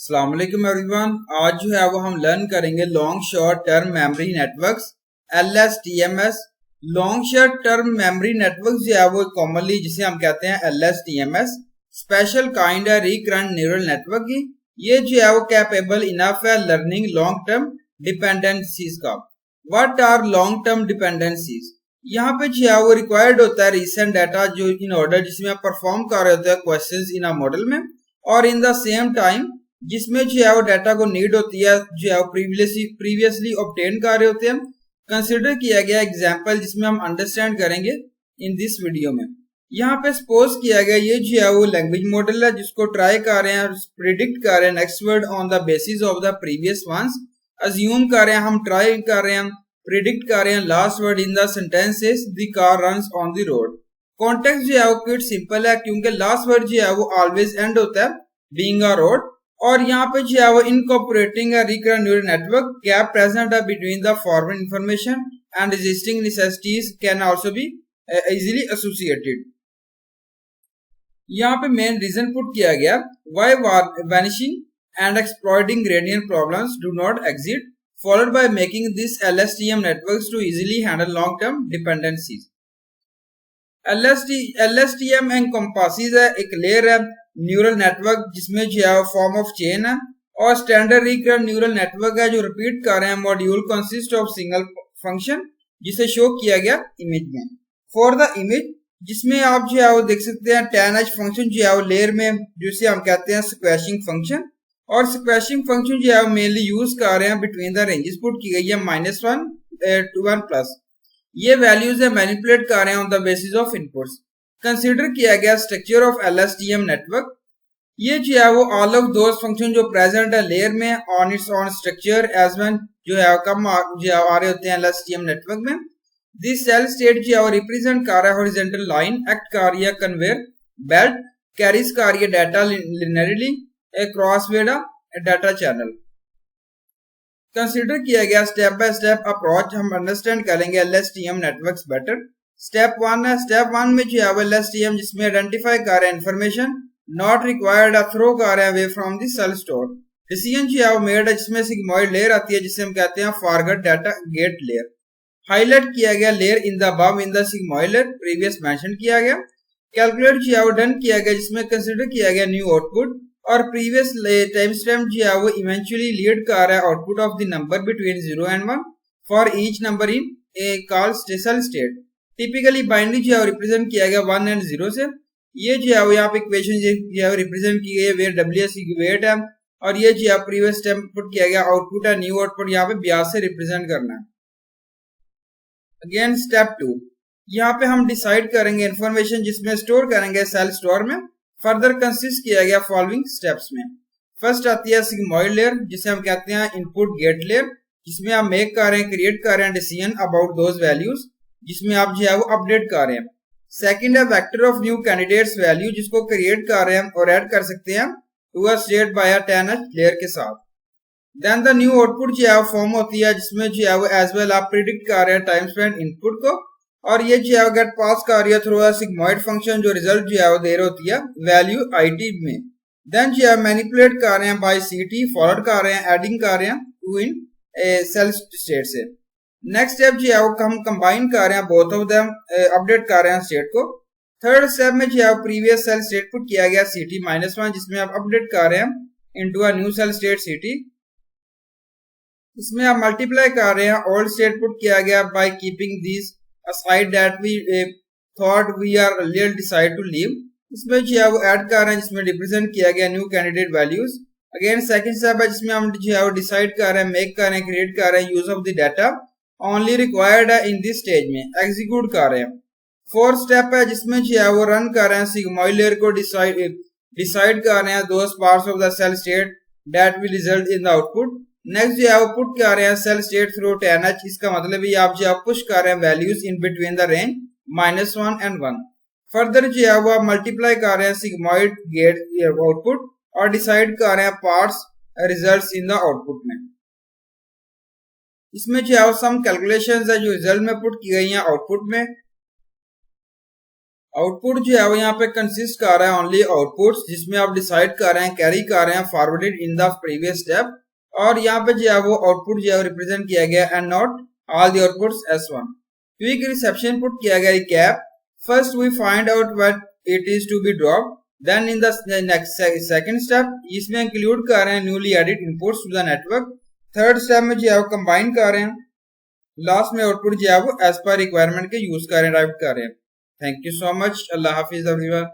अस्सलाम वालेकुम एवरीवन। आज जो है वो हम लर्न करेंगे long short term memory networks LSTMS। Long short term memory networks जो है वो कॉमनली जिसे हम कहते हैं LSTMS, स्पेशल काइंड है रिकरेंट न्यूरल नेटवर्क की। ये जो है वो कैपेबल इनफ है लर्निंग लॉन्ग टर्म डिपेंडेंसीज का। What are long term dependencies? यहाँ पे जो है वो रिक्वायर्ड होता है रिसेंट डाटा जो इन ऑर्डर जिसमें आप परफॉर्म कर रहे होते हैं क्वेश्चंस इन अ मॉडल में, और इन द सेम टाइम जिसमें जो है वो डाटा को नीड होती है जो है वो प्रीवियसली ऑब्टेन कर रहे होते हैं। कंसिडर किया गया एग्जांपल जिसमें हम अंडरस्टैंड करेंगे इन दिस वीडियो में। यहाँ पे सपोज किया गया ये जो है वो लैंग्वेज मॉडल है जिसको ट्राई कर रहे हैं और प्रिडिक्ट कर रहे हैं next word on the basis of the previous ones. Assume कर रहे हैं, हम ट्राई कर रहे हैं, प्रिडिक्ट कर रहे हैं last word in the sentences the car runs on the road. Context जो है वो क्विट सिंपल है क्योंकि लास्ट वर्ड जो है वो ऑलवेज एंड होता है बीइंग अ रोड। और यहाँ पे जो है वो incorporating recurrent neural network gap present है between the forward information and existing necessities can also be easily associated. यहाँ पे मेन रीजन पुट किया गया why vanishing and exploiting gradient problems do not exist, followed by making this LSTM networks to easily handle long-term dependencies. LSTM encompasses एक layer है neural network जिसमें जो है form of chain है, और standard recurrent neural network है जो repeat कर रहे हैं module consist of single function जिसे शो किया गया इमेज में। फॉर द इमेज जिसमें आप जो है वो देख सकते हैं 10H फंक्शन जो है वो लेयर में जिसे हम कहते हैं स्क्वैशिंग फंक्शन, और स्क्वैशिंग फंक्शन जो है मेनली यूज कर रहे हैं बिटवीन द रेंजेस पुट की गई है -1 to 1+। ये वैल्यूज है मैनिपुलेट कर रहे हैं on the basis of inputs. Consider किया गया स्ट्रक्चर ऑफ LSTM नेटवर्क। ये जो है वो ऑल ऑफ दोस फंक्शन जो प्रेजेंट है लेयर में on its own structure as one जो है कम जो आ रहे होते हैं LSTM नेटवर्क में। दिस सेल स्टेट जो है वो रिप्रेजेंट कर रहा है हॉरिजॉन्टल लाइन, एक्ट कर रही है कन्वेयर बेल्ट, कैरीज कर रही है data linearly across data channel। Consider किया गया स्टेप बाय स्टेप अप्रोच, हम अंडरस्टैंड करेंगे LSTM नेटवर्क्स बेटर। स्टेप 1 है, स्टेप 1 में जो है LSTM जिसमें आइडेंटिफाई कर रहे हैं इंफॉर्मेशन नॉट रिक्वायर्ड थ्रो कर रहे हैं away from the cell store. Decision जो है मेड है जिसमें सिग्मॉइड लेयर आती है जिसे हम कहते हैं forward data gate layer. Highlight किया गया layer in the above in the sigmoid layer previous mention किया गया। कैलकुलेट जो है डन किया गया जिसमें कंसिडर किया गया न्यू आउटपुट, और प्रीवियस टाइम स्टैम्प जो है वो इवेंचुअली लीड कर रहा है output of the number between 0 and 1 for each number in A call sell state. Typically binary जो है रिप्रेजेंट किया गया 1 and 0 से। ये जो है वो यहाँ पे इक्वेशन जो है रिप्रेजेंट की गई है वेयर WS की वेट है, और ये जो है प्रीवियस स्टैम्प पुट किया गया आउटपुट है, न्यू आउटपुट यहाँ पे 82 से रिप्रेजेंट करना है। अगेन स्टेप 2, यहाँ पे हम डिसाइड करेंगे इंफॉर्मेशन जिसमें स्टोर करेंगे सेल स्टोर में। फर्दर कंसिस्ट किया गया फॉलोइंग स्टेप्स में। फर्स्ट आती है सिग्मॉइड लेयर जिसे हम कहते हैं इनपुट गेट लेयर, जिसमें आप मेक कर रहे हैं क्रिएट कर रहे हैं डिसीजन अबाउट दोज वैल्यूज जिसमें आप जो है वो अपडेट कर रहे हैं। सेकंड है vector of new candidates value जिसको क्रिएट कर रहे हैं और ऐड कर सकते हैं to a state by 10H layer के साथ। देन द न्यू आउटपुट जो है फॉर्म होती है जिसमें जो है वो एज वेल आप प्रिडिक्ट कर रहे हैं टाइम स्पेंड इनपुट को, और ये जो है गेट पास कर रही है थ्रू सिग्मॉइड फंक्शन जो रिजल्ट जो है वो दे रही होती है वैल्यू IT में। देन जो है मैनिपुलेट कर रहे हैं बाय CT, फॉरवर्ड कर रहे हैं, एडिंग कर रहे हैं टू इन सेल स्टेट से। नेक्स्ट स्टेप जो है वो हम कंबाइन कर रहे हैं बोथ ऑफ देम, अपडेट कर रहे हैं स्टेट को। थर्ड स्टेप में जो है प्रीवियस सेल स्टेट पुट किया गया CT -1 जिसमें आप अपडेट कर रहे हैं into a new cell state CT। इसमें आप मल्टीप्लाई कर रहे हैं ओल्ड स्टेट पुट किया गया by keeping this aside that we thought we are earlier decide to leave। इसमें जो है वो ऐड कर रहे हैं जिसमें रिप्रेजेंट किया गया new candidate values. Again second step है जिसमें हम जो है वो डिसाइड कर रहे हैं, मेक कर रहे हैं, क्रिएट कर रहे हैं use of the data only required है इन दिस स्टेज में, एग्जीक्यूट कर रहे हैं। फोर्थ स्टेप है जिसमें जो है वो रन कर रहे हैं सिग्मॉइड लेयर को डिसाइड कर रहे हैं those parts of the cell state that will result in the output. Next जो है वो पुट कर रहे हैं सेल स्टेट थ्रू 10H, इसका मतलब है आप जो है पुश कर रहे हैं values in between the range -1 and 1। Further जो है वो मल्टीप्लाई कर रहे हैं सिग्मॉइड गेट आउटपुट और डिसाइड कर रहे हैं parts results in the output में। इसमें जो है सम कैलकुलेशंस है जो रिजल्ट में पुट की गई हैं आउटपुट में, आउटपुट जो है वो यहाँ पे कंसिस्ट कर रहा है ओनली आउटपुट्स, जिसमें आप डिसाइड कर रहे हैं, कैरी कर रहे हैं forwarded in the previous step, और यहाँ पे जो है वो आउटपुट जो है रिप्रेजेंट किया गया and not all the outputs S1। Quick reception put किया गया recap, first we find out what it is to be dropped, then in the next second step इसमें इंक्लूड कर रहे हैं newly added inputs to the network, third step में जो है वो कंबाइन कर रहे हैं, लास्ट में आउटपुट जो है वो एज पर रिक्वायरमेंट के यूज कर रहे हैं, ड्राइव कर रहे हैं। Thank you so much. Allah Hafiz everyone.